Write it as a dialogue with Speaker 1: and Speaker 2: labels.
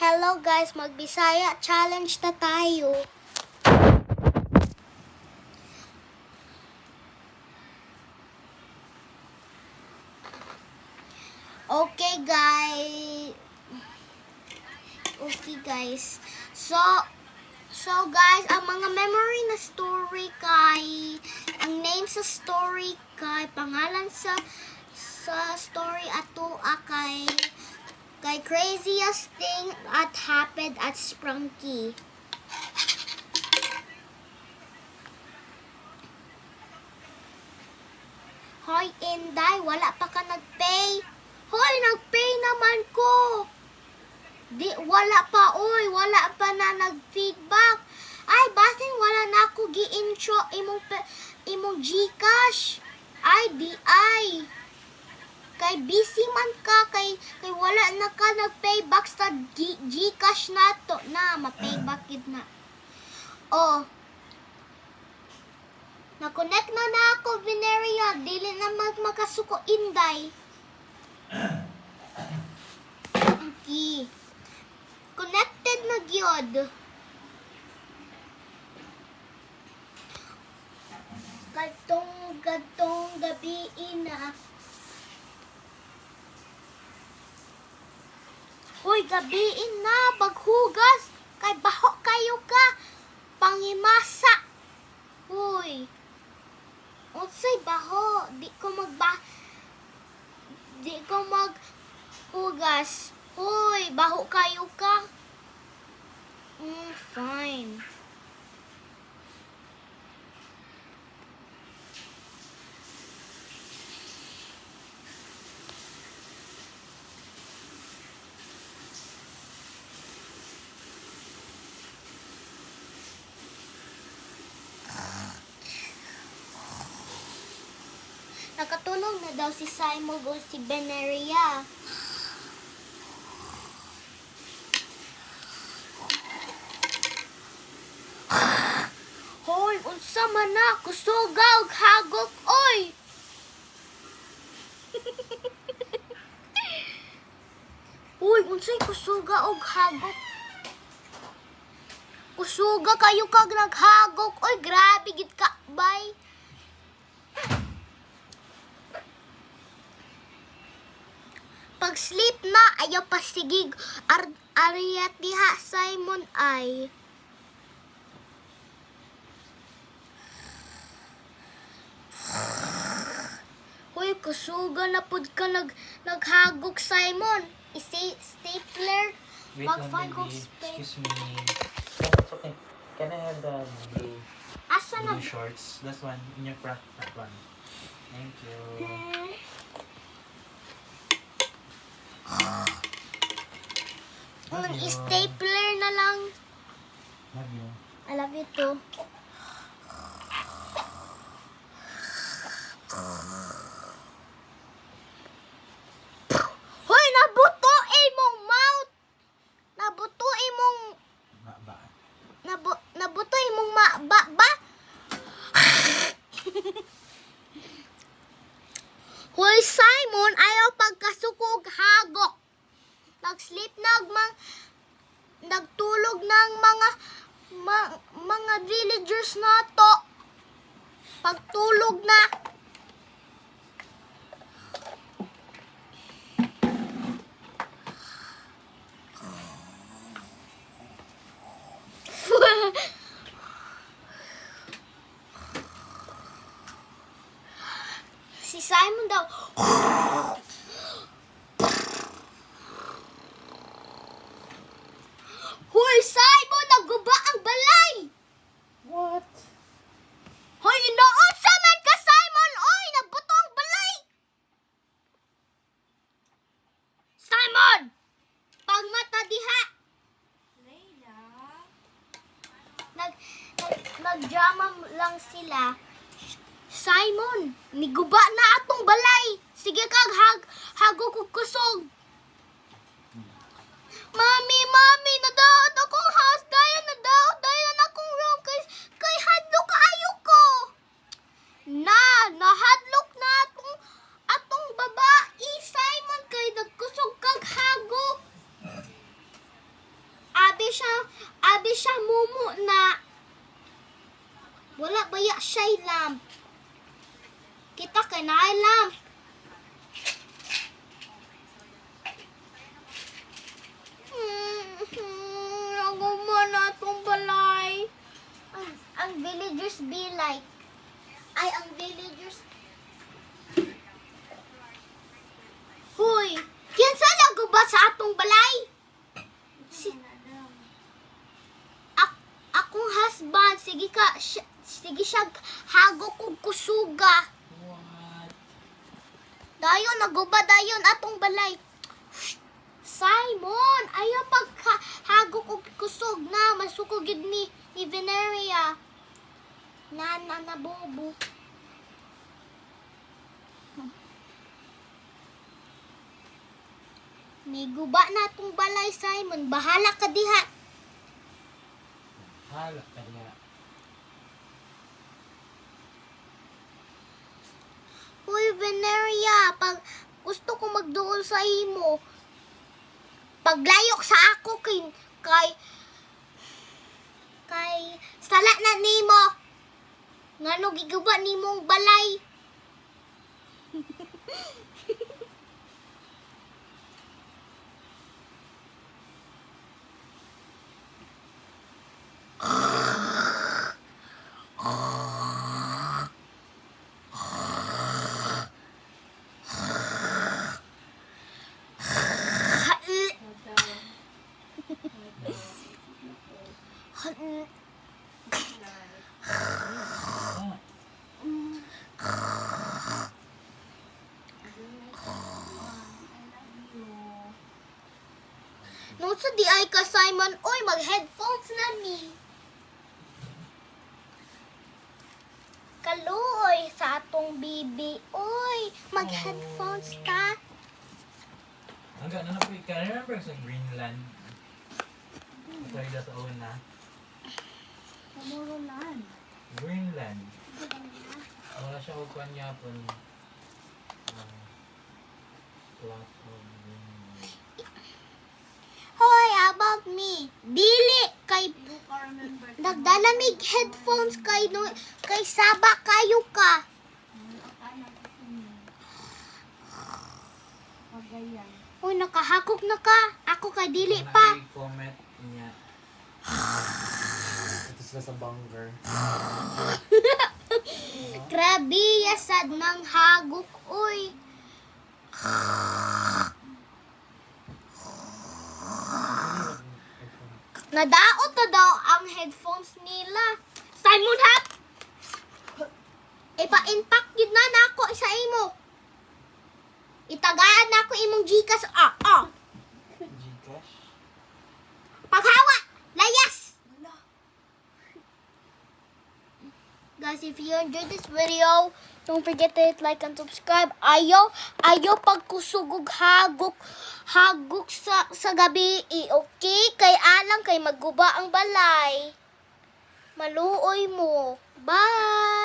Speaker 1: Hello guys, magbisaya challenge na tayo. Okay guys. So guys, ang mga memory na story ang name sa story pangalan sa story ato kay craziest thing that happened at Sprunky. Hoy Inday, wala pa ka nagpay. Hoy, nagpay naman ko. Wala pa na nag-feedback. Ay, basin wala na ako gi-intro imong GCash. Ay. Kay busy man ka, kay wala na ka nag-payback sa GCash nato na, ma-payback yun na. Oh. Na-connect na ako, Veneria. Dili na magkasuko, Inday. Okay. Connected na gyud. Gadtong gabi na. Hoy, gabiin na, baghugas. Kay baho kayo ka. Pangimasa. Hoy. Unsay baho. Di ko maghugas. Hoy, baho kayo ka. Fine. Nakatulog na daw si Simon o si Veneria. Hoy, unsa man na kusugaw hagok oy. Hoy, unsay kusuga og hagok? Kusuga kayo kag naghagok. Oy, grabe gid ka, bay. Pag sleep na, ayaw pasigig ariyat diha Simon ay. Hoy, kusuga na pud ka naghagok Simon. Stapler. Mag-find ko space.
Speaker 2: Excuse me. It's okay. Can I have the blue shorts? This one, in your front, that one. Thank you.
Speaker 1: Stapler na lang.
Speaker 2: Love you.
Speaker 1: I love you too. Hoy, nabuto imong mouth. Nabuto imong nabuto imong ba? Hoy Simon, ayaw pagkasukog hagok. Nag-sleep nagtulog ng mga villagers na to. Pagtulog na. Si Simon daw. Hoy, Simon! Naguba ang balay!
Speaker 2: What?
Speaker 1: Hoy, inoonsa man ka, Simon! Oy, nabuto ang balay! Simon! Pagmata diha!
Speaker 3: Layla?
Speaker 1: Nagdrama lang sila. Simon, niguba na atong balay. Sige kag hago kog kusog. Mami, nadaot akong house. Dayan na akong room. Kay hadlok kaayo ko. Nahadlok na atong babae. Simon, kay nagkusog kag hago. abi siya mumu na. Wala baya siya lamp. Kita kay naay lamp. Ako man atong balay. Ang villagers be like. Ay, ang villagers. Hoy, kinsa naguba sa atong balay? Si akong husband, sige siya hagok og kusuga.
Speaker 2: What?
Speaker 1: Dayon naguba dayon atong balay. Simon, ayaw hagok og kusog na masukog gid ni Veneria. Na bobo. Niguba na atong balay, Simon. Bahala ka diha.
Speaker 2: Hala ka niya.
Speaker 1: Hoy, Veneria, pag gusto ko magduol sa imo, paglayok sa ako kay sala na nimo. Ngano giguba nimong balay? No sa di ay ka, Simon. Oy, mag-headphones na ni. Kaluoy sa atong bibi. Oy, mag-headphones ta.
Speaker 2: Hanggang na po ka. Remember sa Greenland? Sorry, that's all na.
Speaker 3: Kamurulan.
Speaker 2: Greenland. Wala siya kukuhan niya po. Plot of Greenland.
Speaker 1: Hoy, how about me? Dili kay
Speaker 3: Hindi ko remember.
Speaker 1: nagdalamig headphones kay saba kayo ka.
Speaker 3: Akala ko yun. Pagayan.
Speaker 1: Uy, nakahakog na ka. Ako kay dili pa.
Speaker 2: Comment niya. Ito sila sa bunker.
Speaker 1: Grabe, yasad ng hagok. Uy. Nadaot na daw ang headphones nila. Simon Hap! Ipa-impact yun na nako sa imo. Itagaan na ako imong Gcash.
Speaker 2: Gcash?
Speaker 1: Paghawa! Layas!
Speaker 3: Wala.
Speaker 1: Guys, if you enjoyed this video, don't forget to hit like and subscribe. Ayaw pagkusugog hagok sa gabi. Okay? Kay alang kay magguba ang balay. Maluoy mo. Bye!